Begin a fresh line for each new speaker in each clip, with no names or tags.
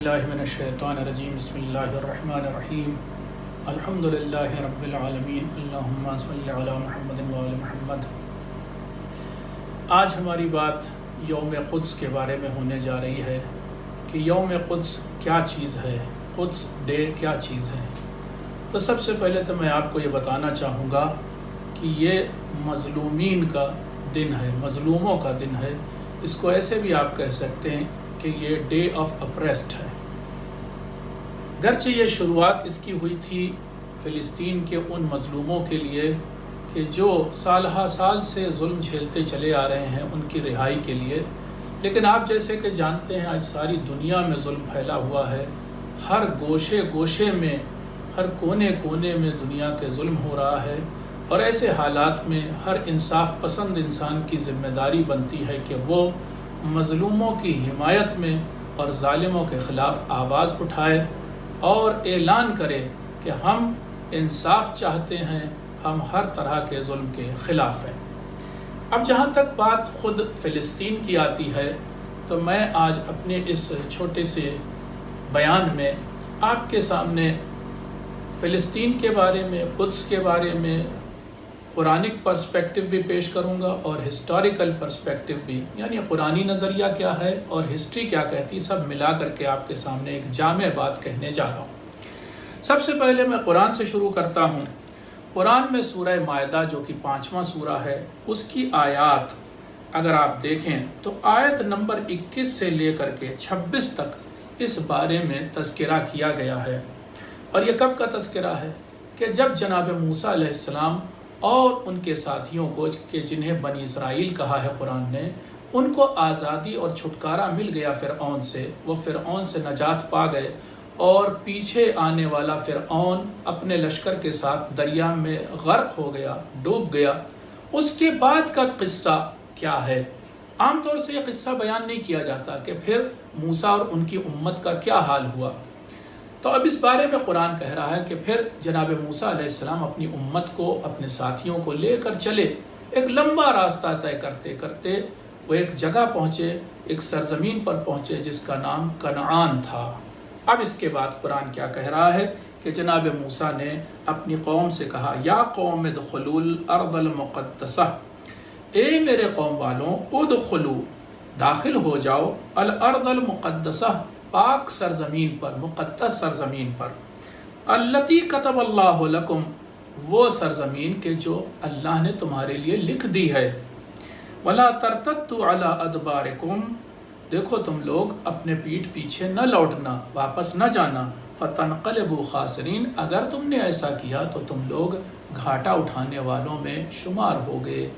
اللہ من الشیطان الرجیم بسم اللہ الرحمن الرحیم الحمدللہ رب العالمین اللہم صلی علی محمد وآل محمد۔ آج ہماری بات یوم قدس کے بارے میں ہونے جا رہی ہے کہ یوم قدس کیا چیز ہے، قدس ڈے کیا چیز ہے۔ تو سب سے پہلے تو میں آپ کو یہ بتانا چاہوں گا کہ یہ مظلومین کا دن ہے، مظلوموں کا دن ہے۔ اس کو ایسے بھی آپ کہہ سکتے ہیں کہ یہ ڈے آف اپریسڈ ہے۔ گرچہ یہ شروعات اس کی ہوئی تھی فلسطین کے ان مظلوموں کے لیے کہ جو سالہ سال سے ظلم جھیلتے چلے آ رہے ہیں، ان کی رہائی کے لیے، لیکن آپ جیسے کہ جانتے ہیں آج ساری دنیا میں ظلم پھیلا ہوا ہے۔ ہر گوشے گوشے میں، ہر کونے کونے میں دنیا کے ظلم ہو رہا ہے، اور ایسے حالات میں ہر انصاف پسند انسان کی ذمہ داری بنتی ہے کہ وہ مظلوموں کی حمایت میں اور ظالموں کے خلاف آواز اٹھائے اور اعلان کرے کہ ہم انصاف چاہتے ہیں، ہم ہر طرح کے ظلم کے خلاف ہیں۔ اب جہاں تک بات خود فلسطین کی آتی ہے تو میں آج اپنے اس چھوٹے سے بیان میں آپ کے سامنے فلسطین کے بارے میں، قدس کے بارے میں قرآنک پرسپیکٹو بھی پیش کروں گا اور ہسٹوریکل پرسپیکٹو بھی، یعنی قرآنی نظریہ کیا ہے اور ہسٹری کیا کہتی، سب ملا کر کے آپ کے سامنے ایک جامع بات کہنے جا رہا ہوں۔ سب سے پہلے میں قرآن سے شروع کرتا ہوں۔ قرآن میں سورہ مائدہ جو کہ 5واں سورہ ہے، اس کی آیات اگر آپ دیکھیں تو آیت نمبر 21 سے لے کر کے 26 تک اس بارے میں تذکرہ کیا گیا ہے۔ اور یہ کب کا تذکرہ ہے کہ جب جناب موسیٰ علیہ السلام اور ان کے ساتھیوں کو کہ جنہیں بنی اسرائیل کہا ہے قرآن نے، ان کو آزادی اور چھٹکارا مل گیا فرعون سے، وہ فرعون سے نجات پا گئے اور پیچھے آنے والا فرعون اپنے لشکر کے ساتھ دریا میں غرق ہو گیا، ڈوب گیا۔ اس کے بعد کا قصہ کیا ہے؟ عام طور سے یہ قصہ بیان نہیں کیا جاتا کہ پھر موسیٰ اور ان کی امت کا کیا حال ہوا۔ تو اب اس بارے میں قرآن کہہ رہا ہے کہ پھر جناب موسیٰ علیہ السلام اپنی امت کو، اپنے ساتھیوں کو لے کر چلے، ایک لمبا راستہ طے کرتے کرتے وہ ایک جگہ پہنچے، ایک سرزمین پر پہنچے جس کا نام کنعان تھا۔ اب اس کے بعد قرآن کیا کہہ رہا ہے کہ جناب موسیٰ نے اپنی قوم سے کہا، یا قوم ادخلوا الارض المقدسہ، اے میرے قوم والوں، ادخلوا، داخل ہو جاؤ، الارض المقدسہ، پاک سرزمین پر، مقدس سرزمین پر، التی کتب اللہ لکم، وہ سرزمین کے جو اللہ نے تمہارے لیے لکھ دی ہے، ولا ترتدوا علی ادبارکم، دیکھو تم لوگ اپنے پیٹھ پیچھے نہ لوٹنا، واپس نہ جانا، فتنقلبوا خاسرین، اگر تم نے ایسا کیا تو تم لوگ گھاٹا اٹھانے والوں میں شمار ہو گئے۔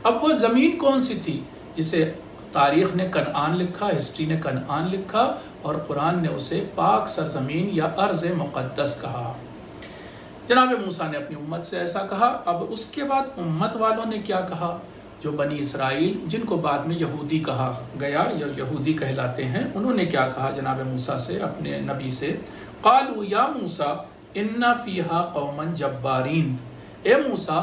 اب وہ زمین کون سی تھی جسے تاریخ نے کنعان لکھا، ہسٹری نے کنعان لکھا، اور قرآن نے اسے پاک سرزمین یا ارض مقدس کہا۔ جناب موسیٰ نے اپنی امت سے ایسا کہا۔ اب اس کے بعد امت والوں نے کیا کہا؟ جو بنی اسرائیل، جن کو بعد میں یہودی کہا گیا یا یہودی کہلاتے ہیں، انہوں نے کیا کہا جناب موسیٰ سے، اپنے نبی سے، قالوا یا موسیٰ ان فیہا قوما جبارین، اے موسیٰ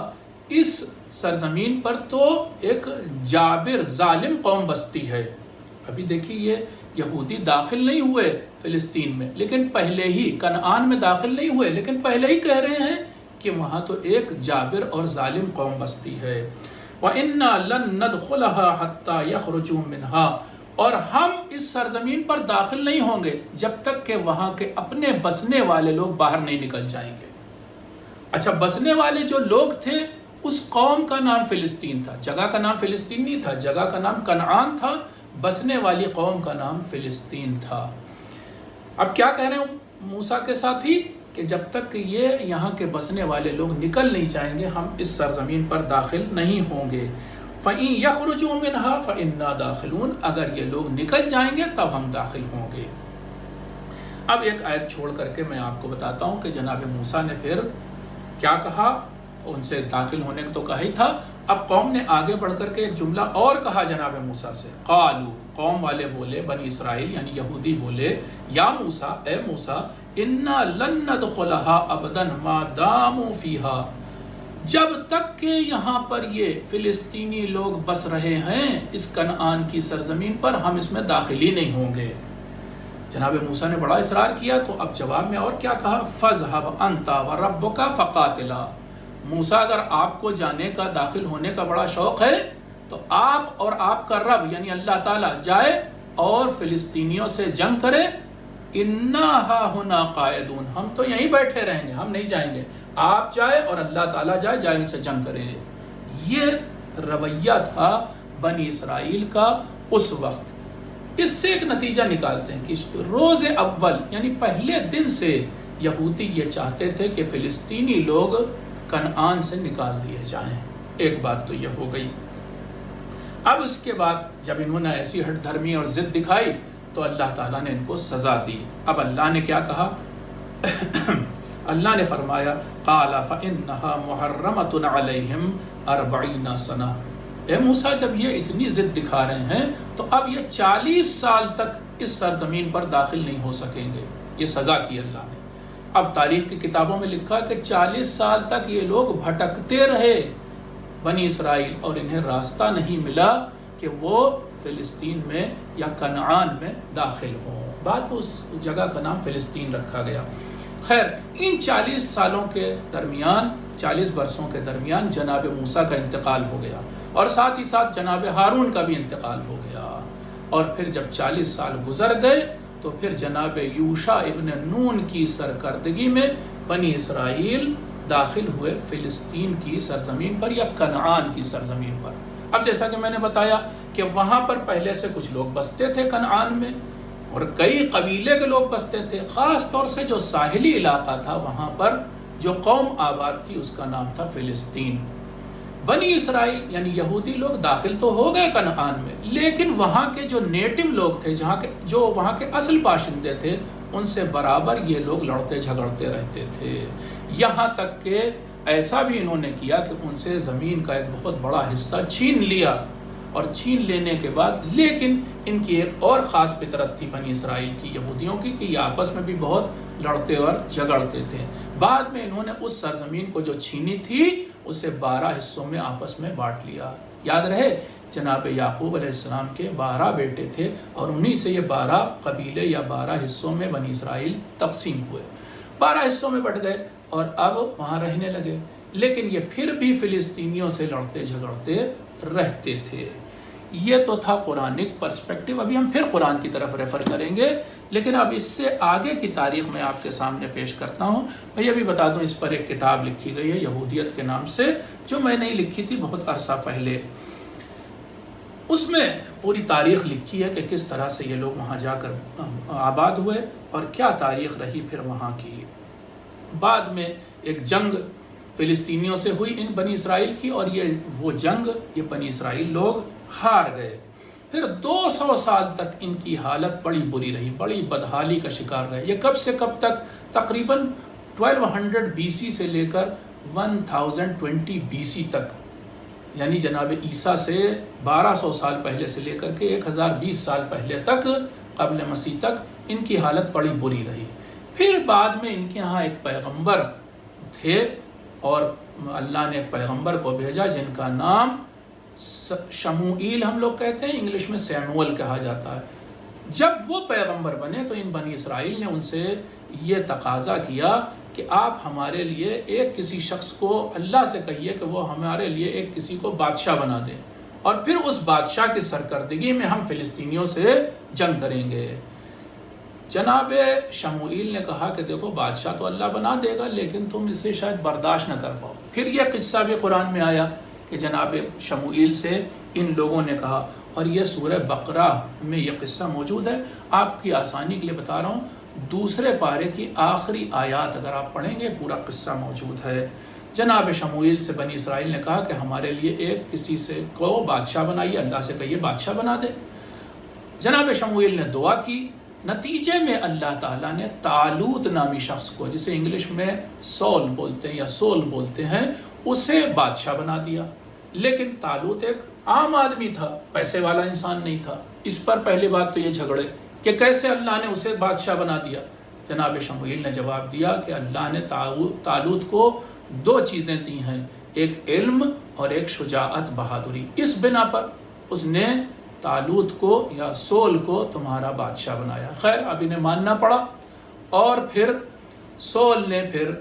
اس سرزمین پر تو ایک جابر ظالم قوم بستی ہے۔ ابھی دیکھیے یہ یہودی داخل نہیں ہوئے فلسطین میں، لیکن پہلے ہی کنعان میں داخل نہیں ہوئے، لیکن پہلے ہی کہہ رہے ہیں کہ وہاں تو ایک جابر اور ظالم قوم بستی ہے۔ وَإِنَّا لَن نَدْخُلَهَا حَتَّى يَخْرُجُوا مِنْهَا، اور ہم اس سرزمین پر داخل نہیں ہوں گے جب تک کہ وہاں کے اپنے بسنے والے لوگ باہر نہیں نکل جائیں گے۔ اچھا، بسنے والے جو لوگ تھے اس قوم کا نام فلسطین تھا، جگہ کا نام فلسطین نہیں تھا، جگہ کا نام کنعان تھا، بسنے والی قوم کا نام فلسطین تھا۔ اب کیا کہہ رہے ہیں موسیٰ کے ساتھ ہی کہ جب تک یہ یہاں کے بسنے والے لوگ نکل نہیں جائیں گے ہم اس سرزمین پر داخل نہیں ہوں گے۔ فَإِن يَخْرُجُوا مِنْهَا فَإِنَّا دَاخِلُونَ، اگر یہ لوگ نکل جائیں گے تب ہم داخل ہوں گے۔ اب ایک آیت چھوڑ کر کے میں آپ کو بتاتا ہوں کہ جناب موسیٰ نے پھر کیا کہا۔ ان سے داخل ہونے کو تو کہا ہی تھا، اب قوم نے آگے بڑھ کر کے ایک جملہ اور کہا جناب موسیٰ سے، قالو، قوم والے بولے، بنی اسرائیل یعنی یہودی بولے، یا موسیٰ، اے موسیٰ، انا لن ندخلها ابدا ما داموا فیہا، جب تک کہ یہاں پر یہ فلسطینی لوگ بس رہے ہیں اس کنعان کی سرزمین پر، ہم اس میں داخل ہی نہیں ہوں گے۔ جناب موسیٰ نے بڑا اصرار کیا تو اب جواب میں اور کیا کہا، فَاذْهَبْ أَنْتَ وَرَبُّكَ فَقَاتِلَا، موسیٰ اگر آپ کو جانے کا، داخل ہونے کا بڑا شوق ہے تو آپ اور آپ کا رب یعنی اللہ تعالیٰ جائے اور فلسطینیوں سے جنگ کرے، اِنَّا هَاهُنَا قَاعِدُونَ، ہم تو یہیں بیٹھے رہیں گے، ہم نہیں جائیں گے، آپ جائے اور اللہ تعالیٰ جائے ان سے جنگ کرے۔ یہ رویہ تھا بنی اسرائیل کا اس وقت۔ اس سے ایک نتیجہ نکالتے ہیں کہ روز اول یعنی پہلے دن سے یہودی یہ چاہتے تھے کہ فلسطینی لوگ کنعان سے نکال دیے جائیں۔ ایک بات تو یہ ہو گئی۔ اب اس کے بعد جب انہوں نے ایسی ہٹ دھرمی اور ضد دکھائی تو اللہ تعالیٰ نے ان کو سزا دی۔ اب اللہ نے کیا کہا، اللہ نے فرمایا قَالَ فَإِنَّهَا مُحَرَّمَةٌ عَلَيْهِمْ 40 سنہ، اے موسیٰ جب یہ اتنی ضد دکھا رہے ہیں تو اب یہ 40 سال تک اس سرزمین پر داخل نہیں ہو سکیں گے۔ یہ سزا کی اللہ نے۔ اب تاریخ کی کتابوں میں لکھا کہ 40 سال تک یہ لوگ بھٹکتے رہے بنی اسرائیل اور انہیں راستہ نہیں ملا کہ وہ فلسطین میں یا کنعان میں داخل ہوں۔ بعد میں اس جگہ کا نام فلسطین رکھا گیا۔ خیر، ان 40 سالوں کے درمیان، 40 برسوں کے درمیان جناب موسیٰ کا انتقال ہو گیا اور ساتھ ہی ساتھ جناب ہارون کا بھی انتقال ہو گیا۔ اور پھر جب 40 سال گزر گئے تو پھر جناب یوشع ابن نون کی سرکردگی میں بنی اسرائیل داخل ہوئے فلسطین کی سرزمین پر یا کنعان کی سرزمین پر۔ اب جیسا کہ میں نے بتایا کہ وہاں پر پہلے سے کچھ لوگ بستے تھے کنعان میں اور کئی قبیلے کے لوگ بستے تھے، خاص طور سے جو ساحلی علاقہ تھا وہاں پر جو قوم آباد تھی اس کا نام تھا فلسطین۔ بنی اسرائیل یعنی یہودی لوگ داخل تو ہو گئے کنعان میں، لیکن وہاں کے جو نیٹو لوگ تھے، جو وہاں کے اصل باشندے تھے، ان سے برابر یہ لوگ لڑتے جھگڑتے رہتے تھے۔ یہاں تک کہ ایسا بھی انہوں نے کیا کہ ان سے زمین کا ایک بہت بڑا حصہ چھین لیا، اور چھین لینے کے بعد لیکن ان کی ایک اور خاص فطرت تھی بنی اسرائیل کی، یہودیوں کی، کہ یہ آپس میں بھی بہت لڑتے اور جھگڑتے تھے۔ بعد میں انہوں نے اس سرزمین کو جو چھینی تھی اسے 12 حصوں میں آپس میں بانٹ لیا۔ یاد رہے جناب یعقوب علیہ السلام کے 12 بیٹے تھے اور انہی سے یہ 12 قبیلے یا 12 حصوں میں بنی اسرائیل تقسیم ہوئے، 12 حصوں میں بٹ گئے اور اب وہاں رہنے لگے، لیکن یہ پھر بھی فلسطینیوں سے لڑتے جھگڑتے رہتے تھے۔ یہ تو تھا قرآنک پرسپیکٹیو۔ ابھی ہم پھر قرآن کی طرف ریفر کریں گے، لیکن اب اس سے آگے کی تاریخ میں آپ کے سامنے پیش کرتا ہوں۔ میں یہ بھی بتا دوں اس پر ایک کتاب لکھی گئی ہے یہودیت کے نام سے، جو میں نے لکھی تھی بہت عرصہ پہلے۔ اس میں پوری تاریخ لکھی ہے کہ کس طرح سے یہ لوگ وہاں جا کر آباد ہوئے اور کیا تاریخ رہی پھر وہاں کی۔ بعد میں ایک جنگ فلسطینیوں سے ہوئی ان بنی اسرائیل کی، اور وہ جنگ یہ بنی اسرائیل لوگ ہار گئے۔ پھر 200 سال تک ان کی حالت بڑی بری رہی، بڑی بدحالی کا شکار رہے۔ یہ کب سے کب تک؟ تقریباً 1200 BC سے لے کر 1020 BC تک، یعنی جناب عیسیٰ سے 1200 سال پہلے سے لے کر کے 1020 سال پہلے تک، قبل مسیح تک ان کی حالت بڑی بری رہی۔ پھر بعد میں ان کے ہاں ایک پیغمبر تھے اور اللہ نے ایک پیغمبر کو بھیجا جن کا نام شموئیل ہم لوگ کہتے ہیں، انگلش میں سیموئل کہا جاتا ہے۔ جب وہ پیغمبر بنے تو ان بنی اسرائیل نے ان سے یہ تقاضا کیا کہ آپ ہمارے لیے ایک کسی شخص کو اللہ سے کہیے کہ وہ ہمارے لیے ایک کسی کو بادشاہ بنا دے، اور پھر اس بادشاہ کی سرکردگی میں ہم فلسطینیوں سے جنگ کریں گے۔ جناب شموئیل نے کہا کہ دیکھو بادشاہ تو اللہ بنا دے گا، لیکن تم اسے شاید برداشت نہ کر پاؤ۔ پھر یہ قصہ بھی قرآن میں آیا کہ جناب شموئیل سے ان لوگوں نے کہا، اور یہ سورہ بقرہ میں یہ قصہ موجود ہے۔ آپ کی آسانی کے لیے بتا رہا ہوں، 2 پارے کی آخری آیات اگر آپ پڑھیں گے پورا قصہ موجود ہے۔ جناب شموئیل سے بنی اسرائیل نے کہا کہ ہمارے لیے ایک کسی سے کو بادشاہ بنائیے، اللہ سے کہیے بادشاہ بنا دے۔ جناب شموئیل نے دعا کی، نتیجے میں اللہ تعالیٰ نے طالوت نامی شخص کو، جسے انگلش میں سول بولتے ہیں یا سول بولتے ہیں، اسے بادشاہ بنا دیا۔ لیکن طالوت ایک عام آدمی تھا، پیسے والا انسان نہیں تھا۔ اس پر پہلی بات تو یہ جھگڑے کہ کیسے اللہ نے اسے بادشاہ بنا دیا۔ جناب شموئیل نے جواب دیا کہ اللہ نے طالوت کو 2 چیزیں دی ہیں، ایک علم اور ایک شجاعت، بہادری۔ اس بنا پر اس نے طالوت کو یا سول کو تمہارا بادشاہ بنایا۔ خیر اب انہیں ماننا پڑا، اور پھر سول نے پھر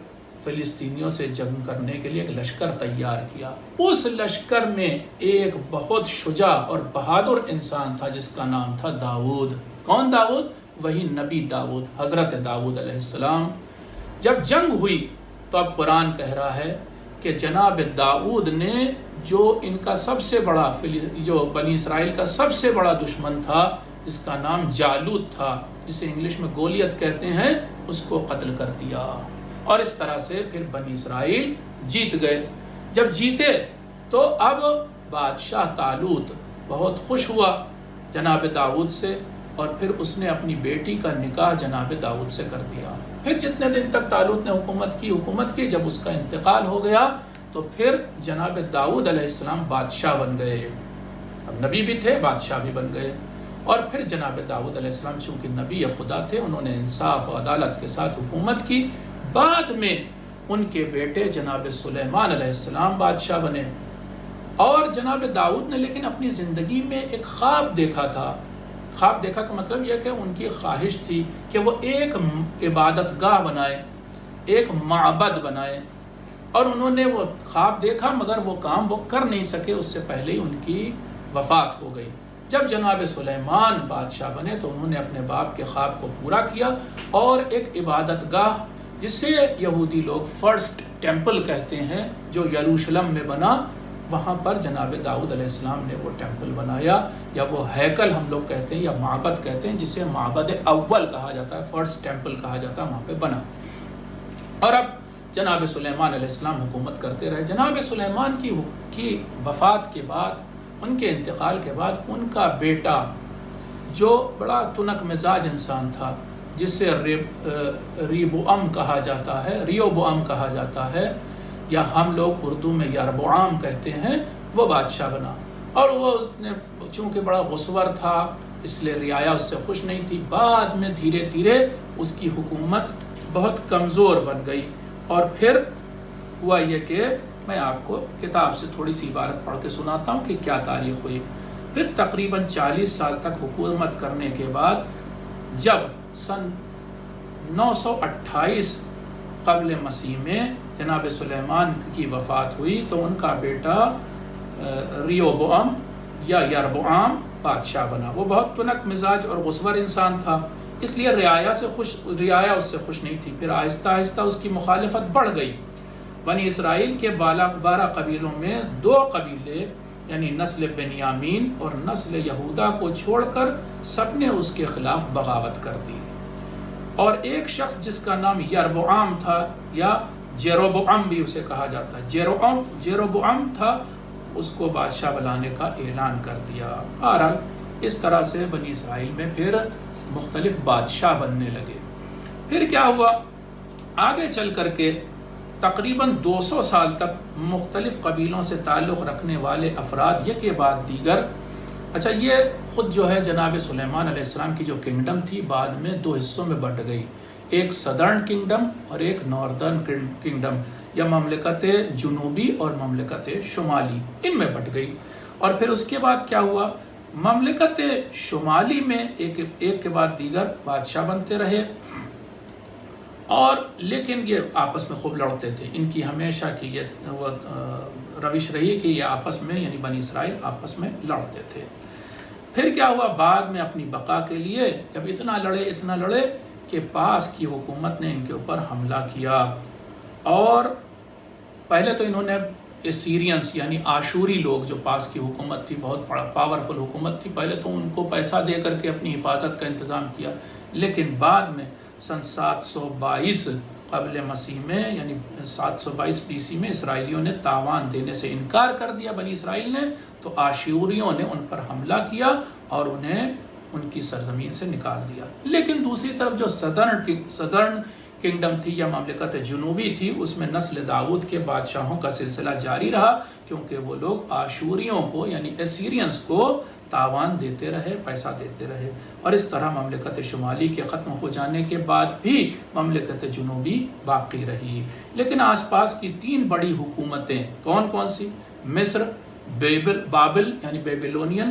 فلسطینیوں سے جنگ کرنے کے لیے ایک لشکر تیار کیا۔ اس لشکر میں ایک بہت شجاع اور بہادر انسان تھا جس کا نام تھا داؤد۔ کون داؤد؟ وہی نبی داؤد، حضرت داؤد علیہ السلام۔ جب جنگ ہوئی تو اب قرآن کہہ رہا ہے کہ جناب داؤد نے جو ان کا سب سے بڑا جو بنی اسرائیل کا سب سے بڑا دشمن تھا جس کا نام جالوت تھا، جسے انگلش میں گولیت کہتے ہیں، اس کو قتل کر دیا، اور اس طرح سے پھر بنی اسرائیل جیت گئے۔ جب جیتے تو اب بادشاہ طالوت بہت خوش ہوا جناب داؤد سے، اور پھر اس نے اپنی بیٹی کا نکاح جناب داؤد سے کر دیا۔ پھر جتنے دن تک طالوت نے حکومت کی، جب اس کا انتقال ہو گیا تو پھر جناب داؤد علیہ السلام بادشاہ بن گئے۔ اب نبی بھی تھے، بادشاہ بھی بن گئے۔ اور پھر جناب داؤد علیہ السلام چونکہ نبی خدا تھے، انہوں نے انصاف و عدالت کے ساتھ حکومت کی۔ بعد میں ان کے بیٹے جناب سلیمان علیہ السلام بادشاہ بنے۔ اور جناب داؤد نے لیکن اپنی زندگی میں ایک خواب دیکھا تھا۔ خواب دیکھا کا مطلب یہ کہ ان کی خواہش تھی کہ وہ ایک عبادت گاہ بنائے، ایک معبد بنائے، اور انہوں نے وہ خواب دیکھا مگر وہ کام وہ کر نہیں سکے، اس سے پہلے ہی ان کی وفات ہو گئی۔ جب جناب سلیمان بادشاہ بنے تو انہوں نے اپنے باپ کے خواب کو پورا کیا، اور ایک عبادت گاہ جسے یہودی لوگ فرسٹ ٹیمپل کہتے ہیں، جو یروشلم میں بنا، وہاں پر جناب داؤد علیہ السلام نے وہ ٹیمپل بنایا، یا وہ ہیکل ہم لوگ کہتے ہیں یا معبد کہتے ہیں، جسے معبد اول کہا جاتا ہے، فرسٹ ٹیمپل کہا جاتا ہے، وہاں پہ بنا۔ اور اب جناب سلیمان علیہ السلام حکومت کرتے رہے۔ جناب سلیمان کی وفات کے بعد، ان کے انتقال کے بعد، ان کا بیٹا جو بڑا تنک مزاج انسان تھا، جسے ریبوام کہا جاتا ہے، ریوبوام کہا جاتا ہے، یا ہم لوگ اردو میں یربعام کہتے ہیں، وہ بادشاہ بنا۔ اور وہ اس نے چونکہ بڑا غصور تھا، اس لیے رعایا اس سے خوش نہیں تھی۔ بعد میں دھیرے دھیرے اس کی حکومت بہت کمزور بن گئی، اور پھر ہوا یہ کہ میں آپ کو کتاب سے تھوڑی سی عبارت پڑھ کے سناتا ہوں کہ کیا تاریخ ہوئی۔ پھر تقریباً 40 سال تک حکومت کرنے کے بعد، جب سن 928 قبل مسیح میں جناب سلیمان کی وفات ہوئی تو ان کا بیٹا ریوبوام یا یربعام بادشاہ بنا۔ وہ بہت تنک مزاج اور غصور انسان تھا، اس لیے رعایا اس سے خوش نہیں تھی۔ پھر آہستہ آہستہ اس کی مخالفت بڑھ گئی۔ بنی اسرائیل کے 12 قبیلوں میں 2 قبیلے یعنی نسل بنیامین اور نسل یہودا کو چھوڑ کر سب نے اس کے خلاف بغاوت کر دی، اور ایک شخص جس کا نام یربعام تھا یا جیروبعام بھی اسے کہا جاتا ہے، جیروبعام تھا، اس کو بادشاہ بنانے کا اعلان کر دیا۔ بہرحال اس طرح سے بنی اسرائیل میں پھر مختلف بادشاہ بننے لگے۔ پھر کیا ہوا؟ آگے چل کر کے تقریباً 200 سال تک مختلف قبیلوں سے تعلق رکھنے والے افراد یک کے بعد دیگر، اچھا یہ خود جو ہے جناب سلیمان علیہ السلام کی جو کنگڈم تھی بعد میں 2 حصوں میں بٹ گئی، ایک سدرن کنگڈم اور ایک ناردرن کنگڈم، یا مملکت جنوبی اور مملکت شمالی، ان میں بٹ گئی۔ اور پھر اس کے بعد کیا ہوا؟ مملکت شمالی میں ایک کے بعد دیگر بادشاہ بنتے رہے، اور لیکن یہ آپس میں خوب لڑتے تھے۔ ان کی ہمیشہ کی یہ وہ روش رہی کہ یہ آپس میں یعنی بنی اسرائیل آپس میں لڑتے تھے۔ پھر کیا ہوا؟ بعد میں اپنی بقا کے لیے جب اتنا لڑے کہ پاس کی حکومت نے ان کے اوپر حملہ کیا، اور پہلے تو انہوں نے اسیرینس یعنی آشوری لوگ، جو پاس کی حکومت تھی، بہت پاورفل حکومت تھی، پہلے تو ان کو پیسہ دے کر کے اپنی حفاظت کا انتظام کیا، لیکن بعد میں سن 722 قبل مسیح میں یعنی 722 BC میں اسرائیلیوں نے تاوان دینے سے انکار کر دیا بنی اسرائیل نے، تو آشوریوں نے ان پر حملہ کیا اور انہیں ان کی سرزمین سے نکال دیا۔ لیکن دوسری طرف جو سدرن کنگڈم تھی یا مملکت جنوبی تھی، اس میں نسل داؤد کے بادشاہوں کا سلسلہ جاری رہا، کیونکہ وہ لوگ آشوریوں کو یعنی اسیرینز کو تاوان دیتے رہے، پیسہ دیتے رہے، اور اس طرح مملکت شمالی کے ختم ہو جانے کے بعد بھی مملکت جنوبی باقی رہی۔ لیکن آس پاس کی 3 بڑی حکومتیں کون سی؟ مصر، بابل یعنی بیبیلونین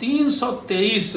323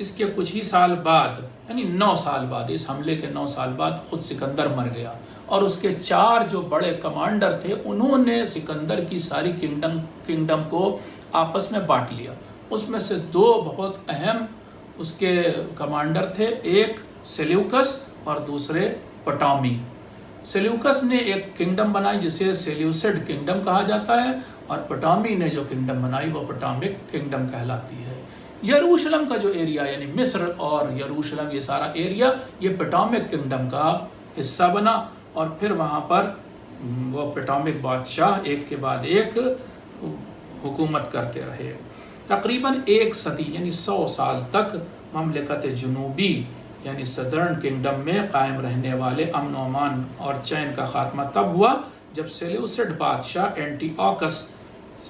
اس کے کچھ ہی سال بعد یعنی 9 سال بعد، اس حملے کے 9 سال بعد خود سکندر مر گیا، اور اس کے 4 جو بڑے کمانڈر تھے انہوں نے سکندر کی ساری کنگڈم کو آپس میں بانٹ لیا۔ اس میں سے 2 بہت اہم اس کے کمانڈر تھے، ایک سیلیوکس اور دوسرے پٹامی۔ سیلیوکس نے ایک کنگڈم بنائی جسے سیلیوسڈ کنگڈم کہا جاتا ہے، اور پٹامی نے جو کنگڈم بنائی وہ پٹامک کنگڈم کہلاتی ہے۔ یروشلم کا جو ایریا یعنی مصر اور یروشلم یہ سارا ایریا یہ پٹامک کنگڈم کا حصہ بنا، اور پھر وہاں پر وہ پٹامک بادشاہ ایک کے بعد ایک حکومت کرتے رہے۔ تقریباً 1 صدی یعنی 100 سال تک مملکت جنوبی یعنی صدرن کنگڈم میں قائم رہنے والے امن و امان اور چین کا خاتمہ تب ہوا جب سیلیوسڈ بادشاہ اینٹی آکس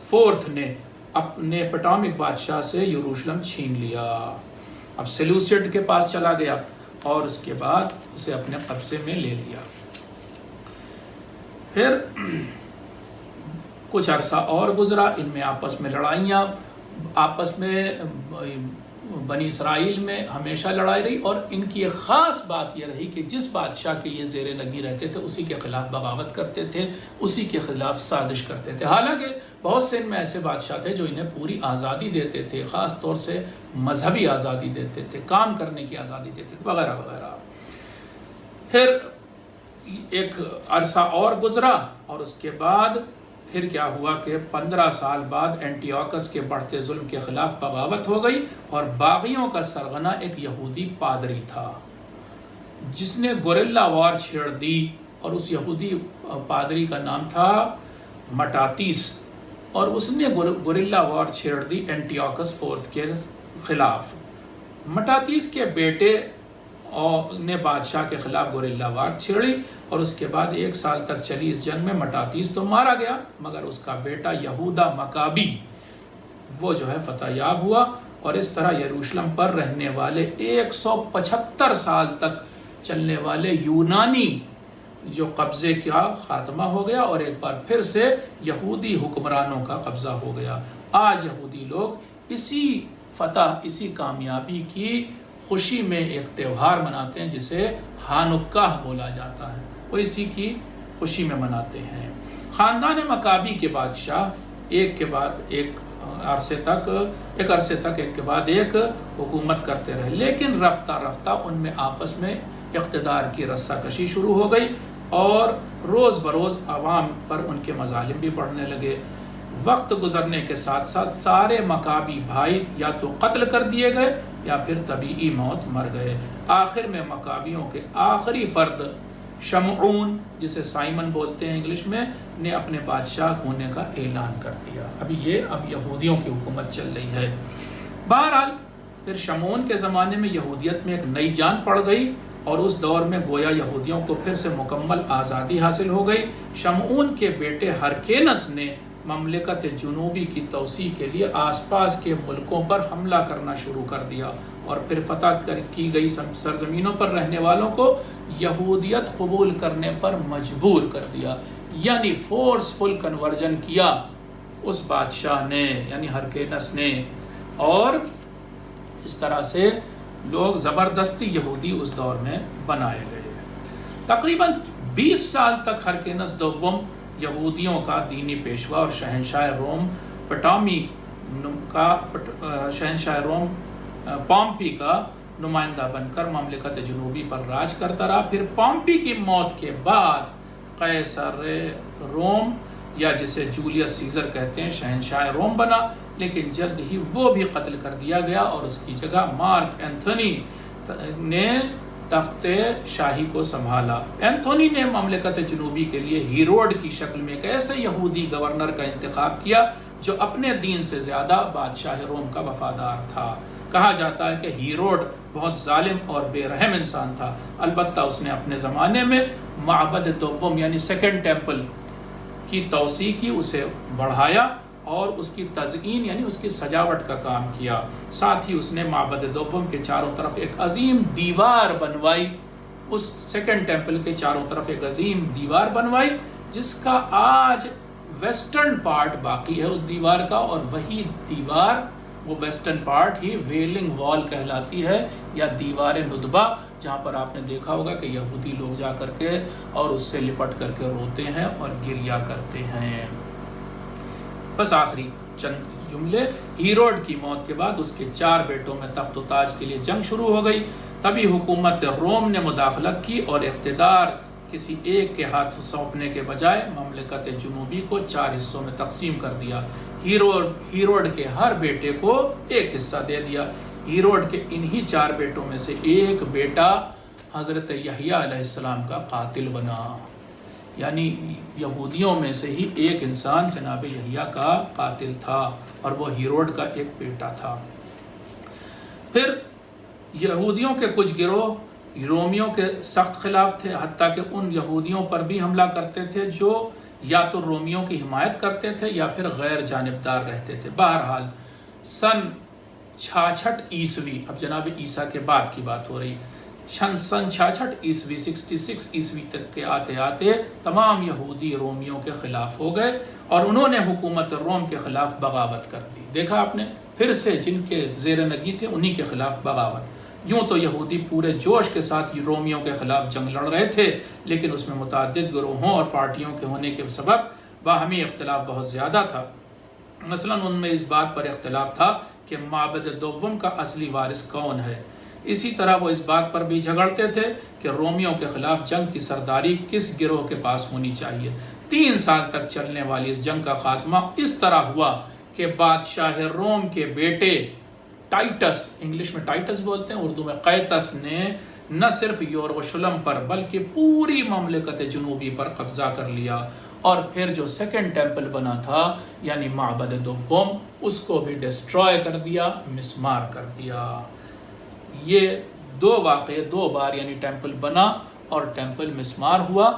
فورتھ نے اپنے پٹامک بادشاہ سے یروشلم چھین لیا۔ اب سیلیوسڈ کے پاس چلا گیا اور اس کے بعد اسے اپنے قبضے میں لے لیا۔ پھر کچھ عرصہ اور گزرا، ان میں آپس میں لڑائیاں، آپس میں بنی اسرائیل میں ہمیشہ لڑائی رہی، اور ان کی ایک خاص بات یہ رہی کہ جس بادشاہ کے یہ زیر لگی رہتے تھے اسی کے خلاف بغاوت کرتے تھے، اسی کے خلاف سازش کرتے تھے۔ حالانکہ بہت سے ان میں ایسے بادشاہ تھے جو انہیں پوری آزادی دیتے تھے، خاص طور سے مذہبی آزادی دیتے تھے، کام کرنے کی آزادی دیتے تھے، وغیرہ وغیرہ۔ پھر ایک عرصہ اور گزرا، اور اس کے بعد پھر کیا ہوا کہ 15 سال بعد اینٹی آکس کے بڑھتے ظلم کے خلاف بغاوت ہو گئی، اور باغیوں کا سرغنہ ایک یہودی پادری تھا جس نے گوریلا وار چھیڑ دی، اور اس یہودی پادری کا نام تھا مٹاتیس، اور اس نے گوریلا وار چھیڑ دی اینٹی آکس فورتھ کے خلاف۔ مٹاتیس کے بیٹے نے بادشاہ کے خلاف گوریلا وار چھیڑی، اور اس کے بعد 1 سال تک چلی اس جنگ میں مٹاتیس تو مارا گیا، مگر اس کا بیٹا یہودا مکابی وہ جو ہے فتح یاب ہوا، اور اس طرح یروشلم پر رہنے والے 175 سال تک چلنے والے یونانی جو قبضے کا خاتمہ ہو گیا، اور ایک بار پھر سے یہودی حکمرانوں کا قبضہ ہو گیا۔ آج یہودی لوگ اسی فتح، اسی کامیابی کی خوشی میں ایک تہوار مناتے ہیں جسے ہانوکہ بولا جاتا ہے، وہ اسی کی خوشی میں مناتے ہیں۔ خاندان مکابی کے بادشاہ ایک کے بعد ایک عرصے تک ایک کے بعد ایک حکومت کرتے رہے، لیکن رفتہ رفتہ ان میں آپس میں اقتدار کی رسہ کشی شروع ہو گئی، اور روز بروز عوام پر ان کے مظالم بھی بڑھنے لگے۔ وقت گزرنے کے ساتھ ساتھ سارے مکابی بھائی یا تو قتل کر دیے گئے یا پھر طبیعی موت مر گئے۔ آخر میں مکابیوں کے آخری فرد شمعون، جسے سائمن بولتے ہیں انگلش میں، نے اپنے بادشاہ ہونے کا اعلان کر دیا۔ اب یہودیوں کی حکومت چل رہی ہے۔ بہرحال پھر شمعون کے زمانے میں یہودیت میں ایک نئی جان پڑ گئی، اور اس دور میں گویا یہودیوں کو پھر سے مکمل آزادی حاصل ہو گئی۔ شمعون کے بیٹے ہرکینس نے مملکت جنوبی کی توسیع کے لیے آس پاس کے ملکوں پر حملہ کرنا شروع کر دیا، اور پھر فتح کی گئی سرزمینوں پر رہنے والوں کو یہودیت قبول کرنے پر مجبور کر دیا، یعنی فورسفل کنورژن کیا اس بادشاہ نے یعنی ہرکینس نے، اور اس طرح سے لوگ زبردستی یہودی اس دور میں بنائے گئے۔ تقریباً 20 سال تک ہرکینس دوم یہودیوں کا دینی پیشوا اور شہنشاہ روم پامپی کا نمائندہ بن کر مملکت جنوبی پر راج کرتا رہا۔ پھر پامپی کی موت کے بعد قیصر روم یا جسے جولیس سیزر کہتے ہیں شہنشاہ روم بنا، لیکن جلد ہی وہ بھی قتل کر دیا گیا، اور اس کی جگہ مارک اینتھونی نے تخت شاہی کو سنبھالا۔ اینتھونی نے مملکت جنوبی کے لیے ہیروڈ کی شکل میں ایک ایسے یہودی گورنر کا انتخاب کیا جو اپنے دین سے زیادہ بادشاہ روم کا وفادار تھا۔ کہا جاتا ہے کہ ہیروڈ بہت ظالم اور بے رحم انسان تھا، البتہ اس نے اپنے زمانے میں معبد دوم یعنی سیکنڈ ٹیمپل کی توسیع کی، اسے بڑھایا اور اس کی تزئین یعنی اس کی سجاوٹ کا کام کیا۔ ساتھ ہی اس نے معبد دوم کے چاروں طرف ایک عظیم دیوار بنوائی، اس سیکنڈ ٹیمپل کے چاروں طرف ایک عظیم دیوار بنوائی جس کا آج ویسٹرن پارٹ باقی ہے اس دیوار کا، اور وہی دیوار وہ ویسٹرن پارٹ ہی ویلنگ وال کہلاتی ہے یا دیوار ندبہ، جہاں پر آپ نے دیکھا ہوگا کہ یہودی لوگ جا کر کے اور اس سے لپٹ کر کے روتے ہیں اور گریا کرتے ہیں۔ بس آخری چند جملے، ہیروڈ کی موت کے بعد اس کے 4 بیٹوں میں تخت و تاج کے لیے جنگ شروع ہو گئی۔ تبھی حکومت روم نے مداخلت کی اور اقتدار کسی ایک کے ہاتھ سونپنے کے بجائے مملکت جنوبی کو 4 حصوں میں تقسیم کر دیا۔ ہیروڈ کے ہر بیٹے کو ایک حصہ دے دیا۔ ہیروڈ کے انہی 4 بیٹوں میں سے ایک بیٹا حضرت یحییٰ علیہ السلام کا قاتل بنا، یعنی یہودیوں میں سے ہی ایک انسان جناب یحییٰ کا قاتل تھا اور وہ ہیروڈ کا ایک بیٹا تھا۔ پھر یہودیوں کے کچھ گروہ رومیوں کے سخت خلاف تھے، حتیٰ کہ ان یہودیوں پر بھی حملہ کرتے تھے جو یا تو رومیوں کی حمایت کرتے تھے یا پھر غیر جانبدار رہتے تھے۔ بہرحال سن 66 عیسوی، اب جناب عیسیٰ کے بعد کی بات ہو رہی، سن 66 عیسوی 66 عیسوی تک کے آتے آتے تمام یہودی رومیوں کے خلاف ہو گئے اور انہوں نے حکومت روم کے خلاف بغاوت کر دی۔ دیکھا آپ نے، پھر سے جن کے زیر نگی تھے انہی کے خلاف بغاوت۔ یوں تو یہودی پورے جوش کے ساتھ رومیوں کے خلاف جنگ لڑ رہے تھے، لیکن اس میں متعدد گروہوں اور پارٹیوں کے ہونے کے سبب باہمی اختلاف بہت زیادہ تھا۔ مثلا ان میں اس بات پر اختلاف تھا کہ معبد دوم کا اصلی وارث کون ہے۔ اسی طرح وہ اس بات پر بھی جھگڑتے تھے کہ رومیوں کے خلاف جنگ کی سرداری کس گروہ کے پاس ہونی چاہیے۔ 3 سال تک چلنے والی اس جنگ کا خاتمہ اس طرح ہوا کہ بادشاہ روم کے بیٹے ٹائٹس، انگلش میں ٹائٹس بولتے ہیں، اردو میں قیطس، نے نہ صرف یروشلم پر بلکہ پوری مملکت جنوبی پر قبضہ کر لیا، اور پھر جو سیکنڈ ٹیمپل بنا تھا یعنی معبد دوم، اس کو بھی ڈسٹرائے کر دیا، مسمار کر دیا۔ یہ 2 واقعے 2 بار، یعنی ٹیمپل بنا اور ٹیمپل مسمار ہوا۔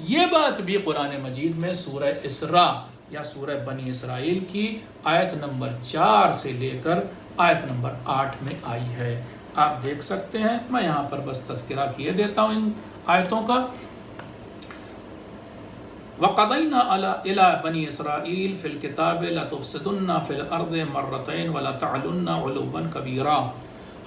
یہ بات بھی قرآن مجید میں سورہ اسراء یا سورہ بنی اسرائیل کی آیت نمبر 4 سے لے کر آیت نمبر 8 میں آئی ہے، آپ دیکھ سکتے ہیں۔ میں یہاں پر بس تذکرہ کیے دیتا ہوں ان آیتوں کا۔ وَقَضَيْنَا إِلَىٰ بَنِي إِسْرَائِيلَ فِي الْكِتَابِ لَتُفْسِدُنَّ فِي الْأَرْضِ مَرَّتَيْنِ وَلَتَعْلُنَّ عُلُوًّا كَبِيرًا۔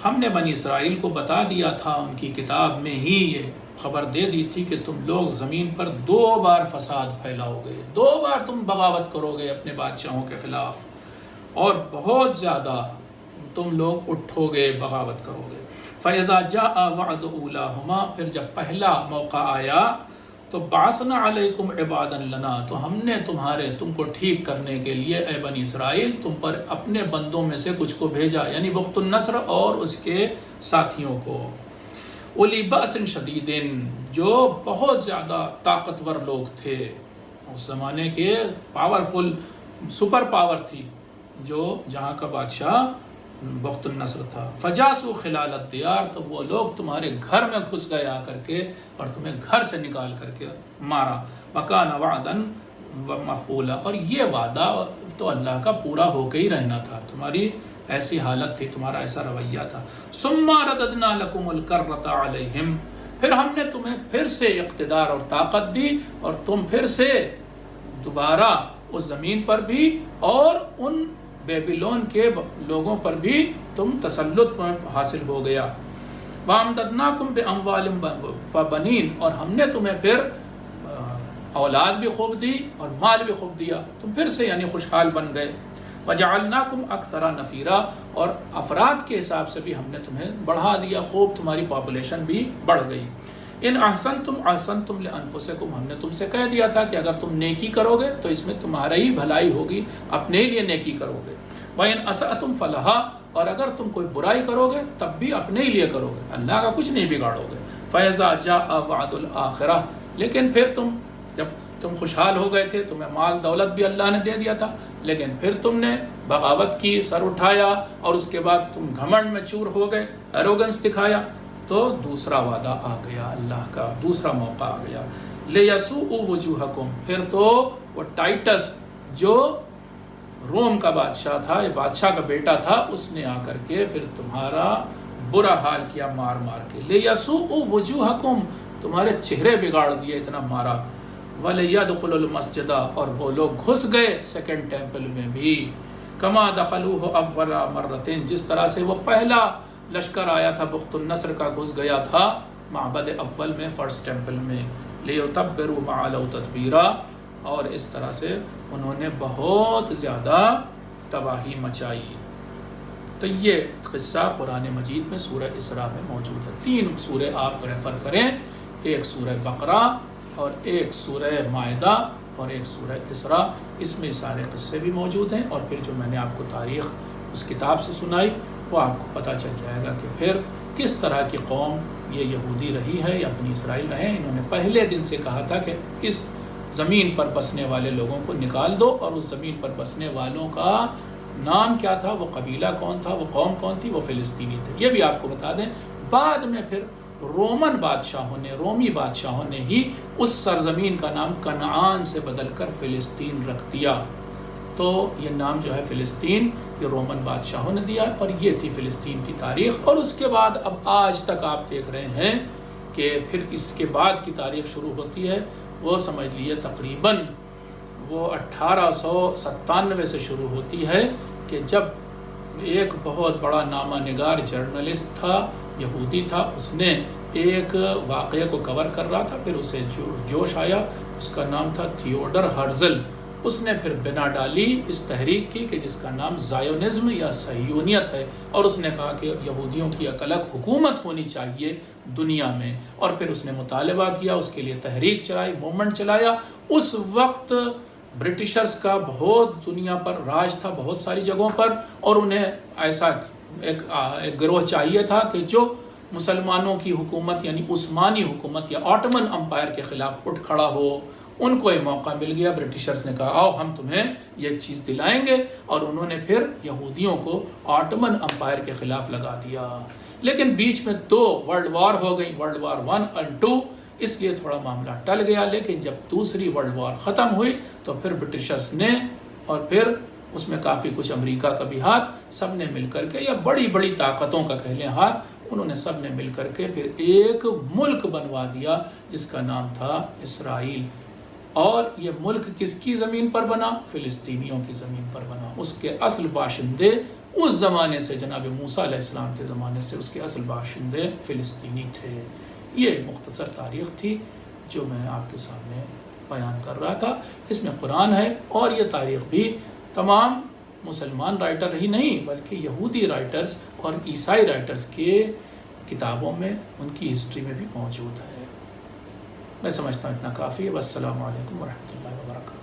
ہم نے بنی اسرائیل کو بتا دیا تھا، ان کی کتاب میں ہی یہ خبر دے دی تھی کہ تم لوگ زمین پر 2 بار فساد پھیلاؤ گے، 2 بار تم بغاوت کرو گے اپنے بادشاہوں کے خلاف، اور بہت زیادہ تم لوگ اٹھو گے، بغاوت کرو گے۔ فَإِذَا جَاءَ وَعْدُ أُولَاهُمَا، پھر جب پہلا موقع آیا تو بَعَثْنَا عَلَيْكُمْ عِبَادًا لَنَا، تو ہم نے تم کو ٹھیک کرنے کے لیے اے بنی اسرائیل تم پر اپنے بندوں میں سے کچھ کو بھیجا، یعنی بخت النصر اور اس کے ساتھیوں کو۔ اولی بأس شدید، جو بہت زیادہ طاقتور لوگ تھے، اس زمانے کے پاورفل سپر پاور تھی، جو جہاں کا بادشاہ بخت النصر تھا۔ فجاسو خلال الدیار، تو وہ لوگ تمہارے گھر میں گھس گئے آ کر کے اور تمہیں گھر سے نکال کر کے مارا۔ وکان وعدا مفعولا، اور یہ وعدہ تو اللہ کا پورا ہو کے ہی رہنا تھا، تمہاری ایسی حالت تھی، تمہارا ایسا رویہ تھا۔ ثم رددنا لکم الکرۃ علیہم، پھر ہم نے تمہیں پھر سے اقتدار اور طاقت دی اور تم پھر سے دوبارہ اس زمین پر بھی اور ان بیبیلون کے لوگوں پر بھی تم تسلط حاصل ہو گیا۔ وَأَمْدَدْنَاكُمْ بِأَمْوَالٍ وَبَنِينَ، اور ہم نے تمہیں پھر اولاد بھی خوب دی اور مال بھی خوب دیا، تم پھر سے یعنی خوشحال بن گئے۔ وَجَعَلْنَاكُمْ أَكْثَرَ نَفِيرًا، اور افراد کے حساب سے بھی ہم نے تمہیں بڑھا دیا، خوب تمہاری پاپولیشن بھی بڑھ گئی۔ ان احسنتم احسنتم لانفسکم، ہم نے تم سے کہہ دیا تھا کہ اگر تم نیکی کرو گے تو اس میں تمہاری ہی بھلائی ہوگی، اپنے لیے نیکی کرو گے۔ وَإِنْ أَسَأْتُمْ فَلَهَا، اور اگر تم کوئی برائی کرو گے تب بھی اپنے ہی لیے کرو گے، اللہ کا کچھ نہیں بگاڑو گے۔ فَإِذَا جَاءَ وَعْدُ الْآخِرَةِ، لیکن پھر جب تم خوشحال ہو گئے تھے، تمہیں مال دولت بھی اللہ نے دے دیا تھا، لیکن پھر تم نے بغاوت کی، سر اٹھایا اور اس کے بعد تم گھمنڈ میں چور ہو گئے، ایروگنس دکھایا، تو دوسرا وعدہ آ گیا، اللہ کا دوسرا موقع آ گیا۔ لِيَسُوءُ وُجُوهَكُمْ، پھر تو وہ ٹائٹس جو روم کا بادشاہ تھا، یہ بادشاہ کا بیٹا تھا، اس نے آ کر کے پھر تمہارا برا حال کیا مار مار کے۔ لِيَسُوءُ وُجُوهَكُمْ، تمہارے چہرے بگاڑ دیے، اتنا مارا۔ وَلِيَدْخُلُوا الْمَسْجِدَ، اور وہ لوگ گھس گئے سیکنڈ ٹیمپل میں بھی۔ کما دخلوہ اول مرتين، جس طرح سے وہ پہلا لشکر آیا تھا بخت النصر کا، گھس گیا تھا معبد اول میں، فرسٹ ٹیمپل میں، لیتبروا ما علوا تتبیرا، اور اس طرح سے انہوں نے بہت زیادہ تباہی مچائی۔ تو یہ قصہ قرآن مجید میں سورہ اسراء میں موجود ہے۔ 3 سورے آپ ریفر کریں، ایک سورہ بقرہ اور ایک سورہ مائدہ اور ایک سورہ اسراء، اس میں سارے قصے بھی موجود ہیں، اور پھر جو میں نے آپ کو تاریخ اس کتاب سے سنائی وہ آپ کو پتہ چل جائے گا کہ پھر کس طرح کی قوم یہ یہودی رہی ہے یا بنی اسرائیل رہے ہیں۔ انہوں نے پہلے دن سے کہا تھا کہ اس زمین پر بسنے والے لوگوں کو نکال دو، اور اس زمین پر بسنے والوں کا نام کیا تھا، وہ قبیلہ کون تھا، وہ قوم کون تھی، وہ فلسطینی تھے۔ یہ بھی آپ کو بتا دیں، بعد میں پھر رومی بادشاہوں نے ہی اس سرزمین کا نام کنعان سے بدل کر فلسطین رکھ دیا۔ تو یہ نام جو ہے فلسطین، یہ رومن بادشاہوں نے دیا، اور یہ تھی فلسطین کی تاریخ۔ اور اس کے بعد اب آج تک آپ دیکھ رہے ہیں کہ پھر اس کے بعد کی تاریخ شروع ہوتی ہے، وہ سمجھ لیے تقریباً وہ 1897 سے شروع ہوتی ہے، کہ جب ایک بہت بڑا نامہ نگار جرنلسٹ تھا، یہودی تھا، اس نے ایک واقعے کو کور کر رہا تھا، پھر اسے جوش آیا، اس کا نام تھا تھیوڈر ہرزل۔ اس نے پھر بنا ڈالی اس تحریک کی کہ جس کا نام زائونزم یا صہیونیت ہے، اور اس نے کہا کہ یہودیوں کی ایک الگ حکومت ہونی چاہیے دنیا میں، اور پھر اس نے مطالبہ کیا، اس کے لیے تحریک چلائی، موومنٹ چلایا۔ اس وقت برٹشرز کا بہت دنیا پر راج تھا، بہت ساری جگہوں پر، اور انہیں ایسا ایک گروہ چاہیے تھا کہ جو مسلمانوں کی حکومت یعنی عثمانی حکومت یا آٹمن امپائر کے خلاف اٹھ کھڑا ہو۔ ان کو یہ موقع مل گیا، برٹشرز نے کہا آؤ ہم تمہیں یہ چیز دلائیں گے، اور انہوں نے پھر یہودیوں کو آٹمن امپائر کے خلاف لگا دیا۔ لیکن بیچ میں 2 ورلڈ وار ہو گئی، ورلڈ وار 1 اور 2، اس لیے تھوڑا معاملہ ٹل گیا۔ لیکن جب دوسری ورلڈ وار ختم ہوئی تو پھر برٹشرز نے، اور پھر اس میں کافی کچھ امریکہ کا بھی ہاتھ، سب نے مل کر کے، یا بڑی بڑی طاقتوں کا کہہ لیں ہاتھ، انہوں نے سب نے مل کر کے پھر ایک ملک بنوا دیا جس کا نام تھا اسرائیل۔ اور یہ ملک کس کی زمین پر بنا؟ فلسطینیوں کی زمین پر بنا۔ اس کے اصل باشندے اس زمانے سے، جناب موسیٰ علیہ السلام کے زمانے سے اس کے اصل باشندے فلسطینی تھے۔ یہ مختصر تاریخ تھی جو میں آپ کے سامنے بیان کر رہا تھا۔ اس میں قرآن ہے، اور یہ تاریخ بھی تمام مسلمان رائٹر ہی نہیں بلکہ یہودی رائٹرز اور عیسائی رائٹرز کے کتابوں میں، ان کی ہسٹری میں بھی موجود ہے۔ میں سمجھتا ہوں اتنا کافی ہے۔ والسلام علیکم ورحمۃ اللہ وبرکاتہ۔